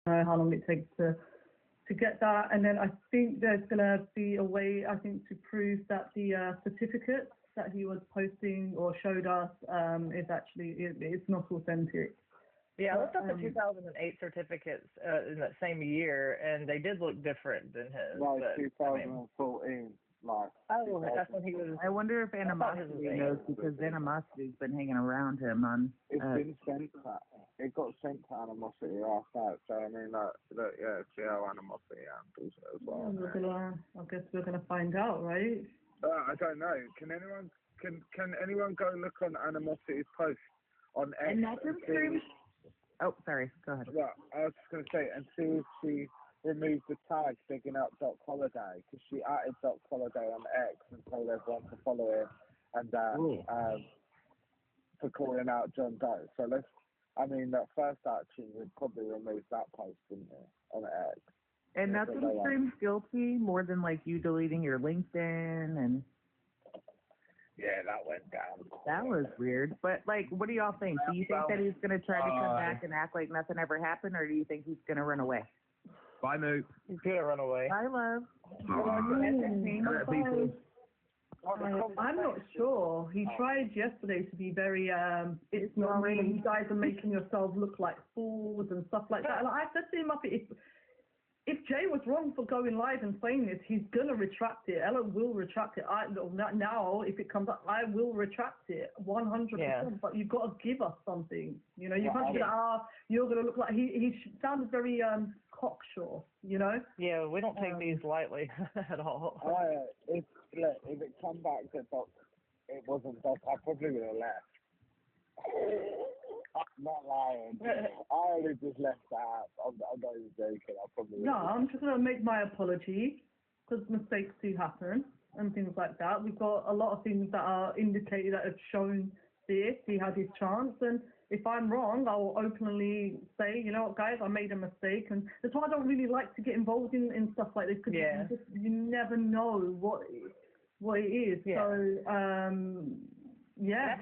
know how long it takes to get that. And then I think there's going to be a way, I think, to prove that the certificate that he was posting or showed us is actually, it's not authentic. Yeah, I looked up the 2008 certificates in that same year, and they did look different than his. Like 2014, like. Oh, that's when he was. I wonder if Animosity knows, because Animosity's been hanging around him on. It's been sent to. It got sent to Animosity last night, so I mean, yeah, see how Animosity handles it as well. I guess we're gonna find out, right? I don't know. Can anyone go look on Animosity's post on X? And that's Oh, sorry. Go ahead. Right, I was just going to say, and see if she removed the tag digging up Doc Holliday, because she added Doc Holliday on X and told everyone to follow him, and for calling out John Doe. So that first action would probably remove that post, wouldn't it, on X? And that's what seems guilty, more than like you deleting your LinkedIn and. Yeah, that went down. That was weird. But, like, what do y'all think? Do you think that he's going to try to come back and act like nothing ever happened, or do you think he's going to run away? Bye, Moot. He's going to run away. Bye, love. I'm not sure. He tried yesterday to be very, it's not me, you guys are making yourselves look like fools and stuff like that. And I said to him, if Jay was wrong for going live and saying this, he's going to retract it. Ella will retract it. Now, if it comes up, I will retract it 100%. Yeah. But you've got to give us something. You know, you can't say, you're going to look like... He sounded very cocksure, you know? Yeah, we don't take these lightly at all. If it come back that it wasn't Doc, I probably would have left. I'm not lying. I only just left that. I'm not even joking. I'm just going to make my apology, because mistakes do happen and things like that. We've got a lot of things that are indicated that have shown this. He had his chance, and if I'm wrong, I'll openly say, you know what, guys, I made a mistake. And that's why I don't really like to get involved in stuff like this, because you never know what it is. Yeah. So,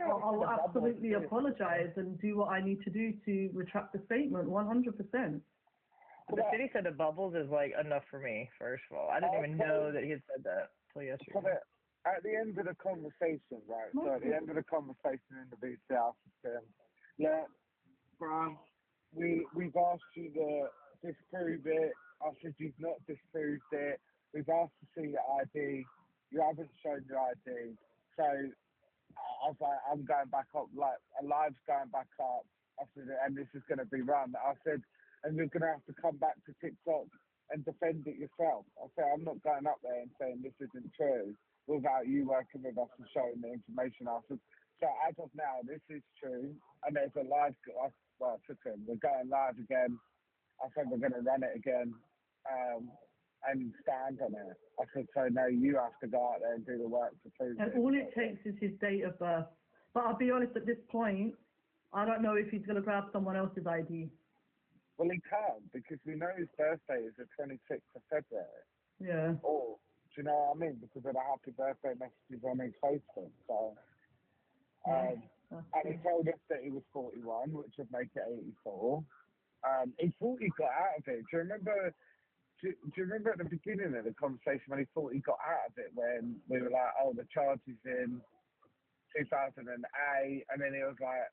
I'll absolutely apologize and do what I need to do to retract the statement, 100%. The city said the bubbles is like enough for me, first of all. I didn't even know that he had said that until yesterday. At the end of the conversation, right? So at the end of the conversation in the VC, I said, Brian, we've asked you to disprove it. I said you've not disproved it. We've asked to see your ID. You haven't shown your ID. So I was like, I'm going back up, like, a live's going back up. I said, and this is going to be run. I said, and you're going to have to come back to TikTok and defend it yourself. I said, I'm not going up there and saying this isn't true without you working with us and showing the information. I said, so as of now, this is true. And there's a live, I took him, we're going live again. I said, we're going to run it again. And stand on it. I said, so no, you have to go out there and do the work to prove it. And all it takes is his date of birth. But I'll be honest, at this point, I don't know if he's going to grab someone else's ID. Well, he can't, because we know his birthday is the 26th of February. Yeah. Or, do you know what I mean? Because of the happy birthday messages on his Facebook. So, and he told us that he was 41, which would make it 84. He thought he got out of it. Do you remember at the beginning of the conversation when he thought he got out of it, when we were like, oh, the charge is in 2008, and then he was like,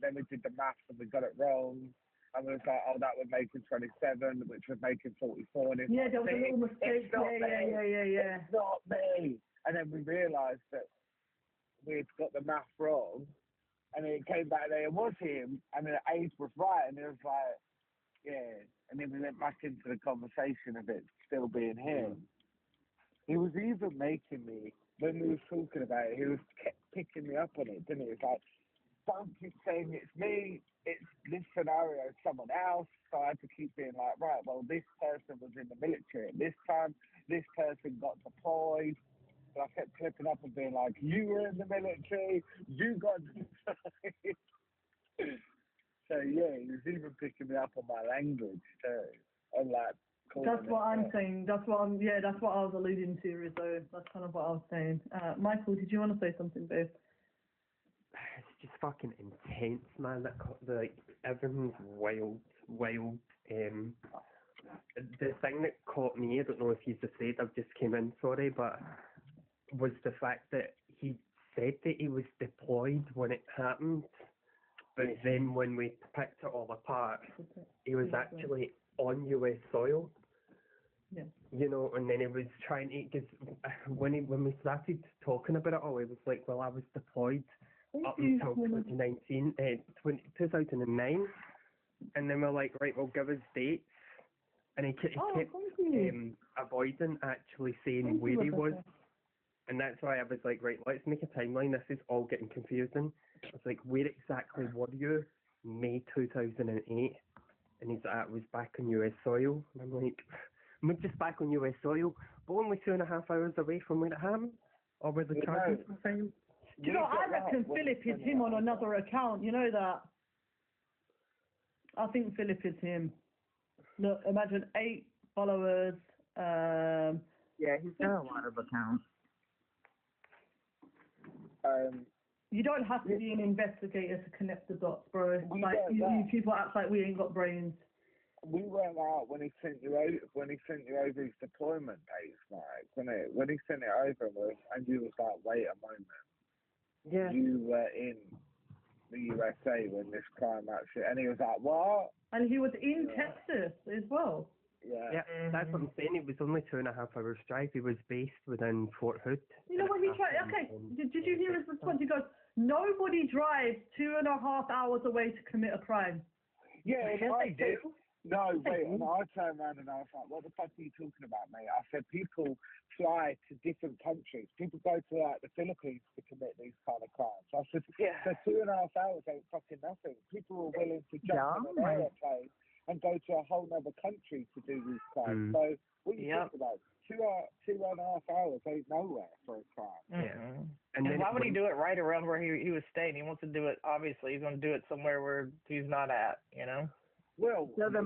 then we did the maths and we got it wrong, and we was like, oh, that would make him 27, which would make him 44. And there was a little mistake. Yeah. It's not me. And then we realised that we'd got the math wrong, and it came back there, it was him, and the age was right, and it was like, yeah. And then we went back into the conversation of it still being him. He was even making me, when we were talking about it, he was kept picking me up on it, didn't he? He was like, don't keep saying it's me, it's this scenario, it's someone else. So I had to keep being like, right, well, this person was in the military at this time, this person got deployed. But I kept clipping up and being like, you were in the military, you got deployed. So yeah, he was even picking me up on my language too. And like, that's what I'm saying. That's what I was alluding to, Rizzo. That's kind of what I was saying. Michael, did you want to say something, babe? It's just fucking intense, man. Everything's wild. if you've afraid I've just came in, sorry, but was the fact that he said that he was deployed when it happened, but then when we picked it all apart, he was actually on US soil. Yeah. You know, and then he was trying to, because when we started talking about it all, he was like, well, I was deployed up until 2009, and then we're like, right, well, give us dates, and he kept avoiding actually saying where he was, and that's why I was like, right, let's make a timeline, this is all getting confusing. I was like, where exactly were you? May 2008, and he's like, I was back on US soil, and I'm like, I'm just back on US soil, but only 2.5 hours away from where it happened, or where the charges were filed. Do you know, I reckon Philip is him on another account, you know that? I think Philip is him. Look, imagine 8 followers. Yeah, he's got a lot of accounts. You don't have to be an investigator to connect the dots, bro. Like, you people act like we ain't got brains. We went out when he sent you over his deployment dates, Mike. When he sent it over, and you was like, wait a moment. Yeah. You were in the USA when this crime actually, and he was like, what? And he was in Texas as well. Yeah. Yeah, that's what I'm saying. It was only 2.5 hours drive. He was based within Fort Hood. You know what he tried? Okay, did you hear his response? He goes, nobody drives 2.5 hours away to commit a crime. Yeah, Yes, they do. No, wait, and I turned around and I was like, what the fuck are you talking about, mate? I said, people fly to different countries. People go to, like, the Philippines to commit these kind of crimes. I said, so 2.5 hours ain't fucking nothing. People are willing to jump on an airplane and go to a whole other country to do these crimes. So, what are you talking about? 2.5 hours ain't nowhere for a crime. Yeah. And why would he do it right around where he was staying? He wants to do it, obviously, he's going to do it somewhere where he's not at, you know? Well, so the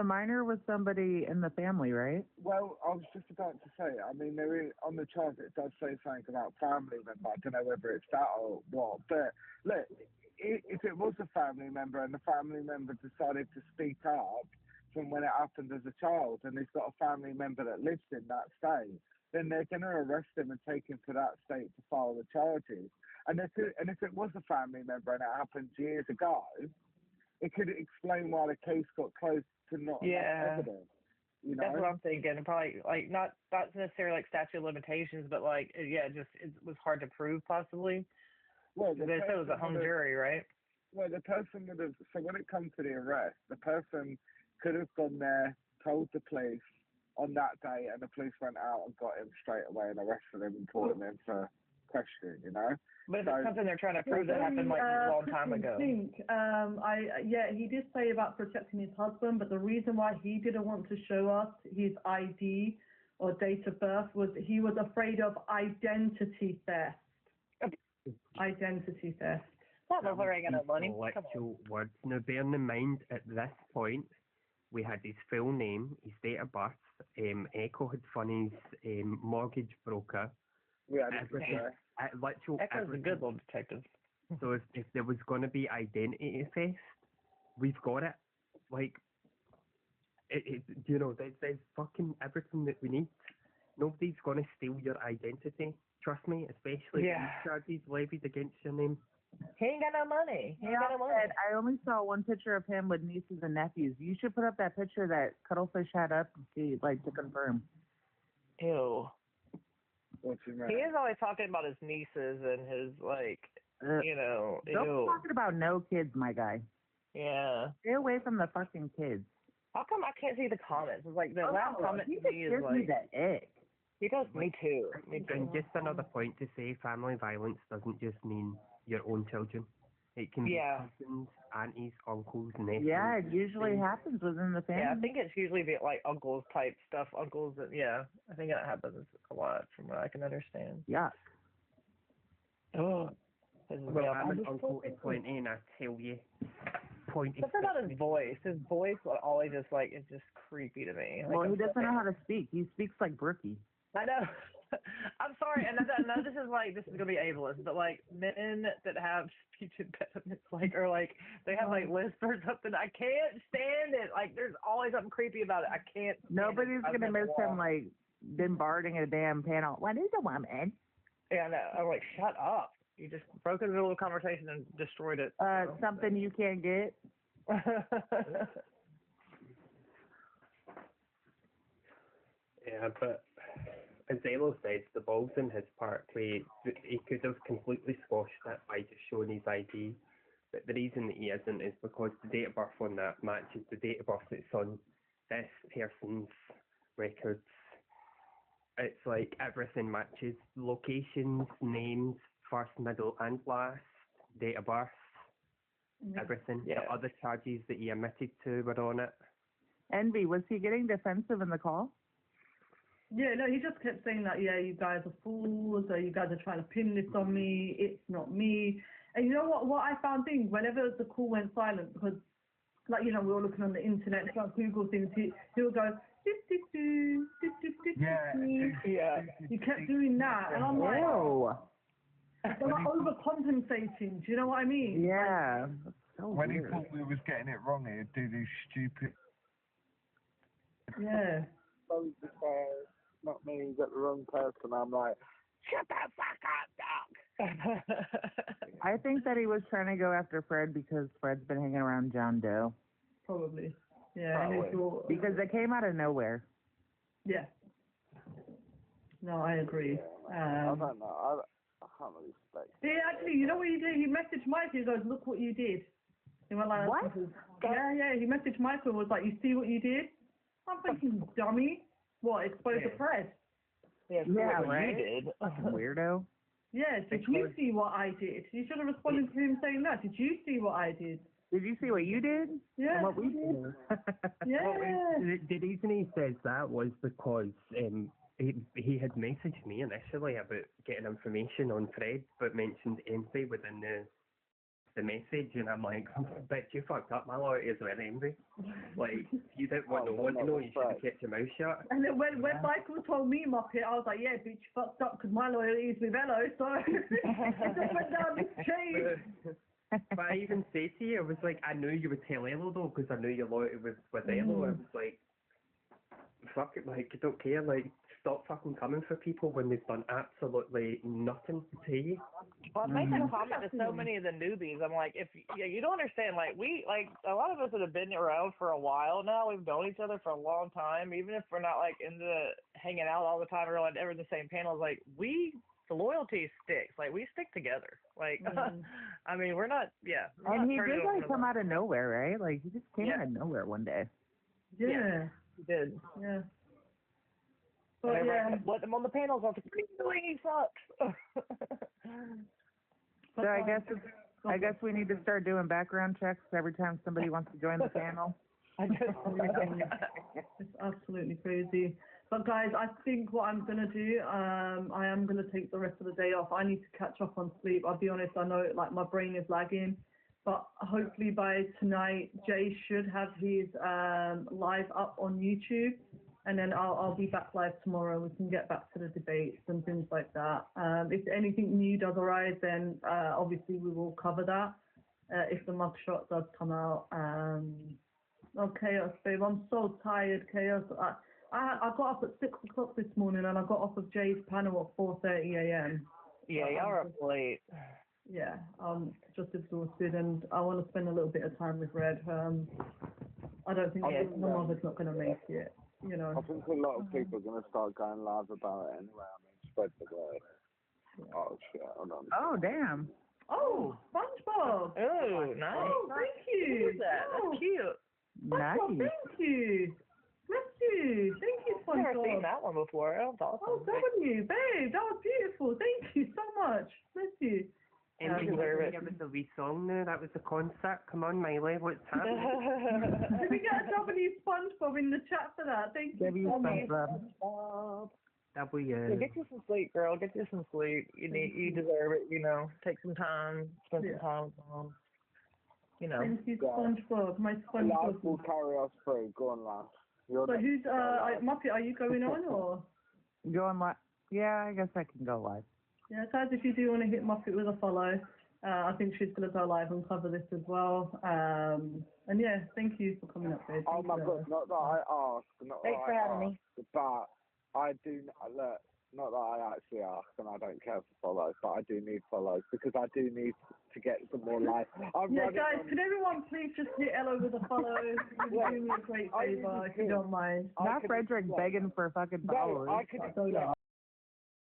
minor was somebody in the family, right? Well, I was just about to say, I mean, there is, on the chart it does say something about family member. I don't know whether it's that or what, but look, if it was a family member and the family member decided to speak up from when it happened as a child, and he's got a family member that lives in that state, then they're going to arrest him and take him to that state to file the charges. And if it was a family member and it happened years ago, it could explain why the case got closed to not enough evidence. You know? That's what I'm thinking. Probably like not necessarily like statute of limitations, but like it was hard to prove possibly. Well, they said it was a hung jury, right? Well, the person would have. So when it comes to the arrest, the person could have gone there, told the police on that day, and the police went out and got him straight away and arrested him and brought him in for questioning. You know. But if it's something they're trying to prove that happened like a long time ago. He did say about protecting his husband, but the reason why he didn't want to show us his ID or date of birth was he was afraid of identity theft. Identity theft. Not motherfucker got no money. Intellectual words. Now, bearing in mind, at this point, we had his full name, his date of birth, Echo had funny his mortgage broker. Everything. Echo's a good little detective. So if there was going to be identity theft, we've got it. Like, there's fucking everything that we need. Nobody's going to steal your identity. Trust me, especially these charges levied against your name. He ain't got no money. I only saw one picture of him with nieces and nephews. You should put up that picture that Cuttlefish had up to see, like, to confirm. Ew. What's your He is always talking about his nieces and his, like, Don't be talking about no kids, my guy. Yeah. Stay away from the fucking kids. How come I can't see the comments? It's like the last comment to me is like... Me the ick. He does, me too. And just another point to say, family violence doesn't just mean your own children. It can be cousins, aunties, uncles, nephews. Yeah, it usually happens within the family. Yeah, I think it's usually the, like, uncles type stuff. Uncles, I think that happens a lot from what I can understand. Yeah. Oh. Well, I'm an uncle at 20, and I tell you, Something about his voice. His voice always just, like, it's just creepy to me. Like, Well, he doesn't know how to speak. He speaks like Brookie. I know. I'm sorry, and I know this is gonna be ableist, but like men that have speech impediments, like or like they have like lisp or something, I can't stand it. Like there's always something creepy about it. I can't. Nobody's gonna miss him like bombarding a damn panel. What is a woman? Yeah, I know. I'm like, shut up. You just broke in the middle of the conversation and destroyed it. Something you can't get. Yeah, but as Elo said, the balls in his part play, he could have completely squashed it by just showing his ID. But the reason that he isn't is because the date of birth on that matches the date of birth that's on this person's records. It's like everything matches. Locations, names, first, middle and last, date of birth, everything. Yeah. The other charges that he admitted to were on it. Envy, was he getting defensive in the call? Yeah, no, he just kept saying that, yeah, you guys are fools, or you guys are trying to pin this on me, it's not me. And you know what I found things, whenever the call went silent, because, like, you know, we were looking on the internet, so Google things, he would go, Yeah. He kept doing that, and I'm like, Ew. they're like overcompensating, do you know what I mean? Yeah. So When he weird. thought we was getting it wrong, he'd do these stupid. Yeah. Not me, you got the wrong person. I'm like, shut the fuck up, Doc. I think that he was trying to go after Fred because Fred's been hanging around John Doe. Probably. Yeah. And he thought, Because it came out of nowhere. yeah. No, I agree. I don't know. I can't really respect. Yeah, actually, you know what he did? He messaged Mike. He goes, "Look what you did." He went like, What? Yeah. He messaged Michael. Was like, "You see what you did?" I'm thinking, dummy. What? Expose the Fred? Yeah, right? You did. Fucking weirdo. Yeah. Did you see what I did? You should have responded to him saying that. Did you see what I did? Did you see what you did? Yeah. And what we did? Yeah. The reason he says that was because he had messaged me initially about getting information on Fred, but mentioned Envyy within the message, and I'm like, bitch, you fucked up my loyalty as well, Envyy. Like, you didn't want no one to know, you should have kept your mouth shut. And then when Michael told me Muppet, I was like, yeah, bitch, you fucked up because my loyalty is with Elo, so it just went down this chain. But I even say to you, I was like, I knew you would tell Elo though, because I knew your loyalty was with Elo. I was like, fuck it, like, I don't care, like, stop fucking coming for people when they've done absolutely nothing to you. Well, I make that comment to so many of the newbies. I'm like, you don't understand, like, a lot of us that have been around for a while now, we've known each other for a long time, even if we're not, like, into hanging out all the time or like, ever in the same panels, like, the loyalty sticks. Like, we stick together. Like, I mean, we're not, And he did, like, come out of nowhere, right? Like, he just came out of nowhere one day. Yeah. He did. Yeah. But But yeah. let him on the panels. I was like, what are you doing? He sucks. So I guess we need to start doing background checks every time somebody wants to join the panel. It's absolutely crazy. But guys, I think what I'm gonna do, I am gonna take the rest of the day off. I need to catch up on sleep. I'll be honest, I know like my brain is lagging, but hopefully by tonight, Jay should have his live up on YouTube, and then I'll be back live tomorrow. We can get back to the debates and things like that. If anything new does arise, then obviously we will cover that. If the mugshot does come out. Oh, Chaos, babe. I'm so tired, Chaos. I got up at 6 o'clock this morning and I got off of Jay's panel at 4:30 a.m. Yeah, y'all are up late. Yeah, I'm just exhausted and I want to spend a little bit of time with Red. I don't think my mother's not going to make it, you know. I think a lot of people are going to start going live about it anyway. I mean, spread the word. Yeah. Oh, shit. Hold on. Oh, damn. Oh, SpongeBob. Oh, nice. Oh, thank you. What is that? That's cute. Nice. SpongeBob, thank you. Bless you. Thank you, I've never seen SpongeBob. that one before. That was awesome. Oh, W, babe, that was beautiful. Thank you so much. Bless you. And you you deserve it. give us a wee song now, that was the concert. Come on, Miley, what's happening? Did we get a W SpongeBob in the chat for that? Thank you W so much. SpongeBob. Yeah, get you some sleep, girl. Get you some sleep. You deserve it. You know, take some time, spend some time with them. You know. Thank you, SpongeBob. My Last will SpongeBob. carry us through. Go on, last. So who's Muppet? Are you going on or? Go on live. Yeah, I guess I can go live. Yeah, guys, if you do want to hit Muppet with a follow, I think she's going to go live and cover this as well. And yeah, thank you for coming up, babe. Oh my God, not that I asked, Thanks for having me. but I do, look, not that I actually ask and I don't care for follows, but I do need follows because I do need to get some more live. Yeah, guys, can everyone please just hit Ella with a follow? You do me a great favour if you don't mind. Not Frederick begging for fucking followers. No, I could.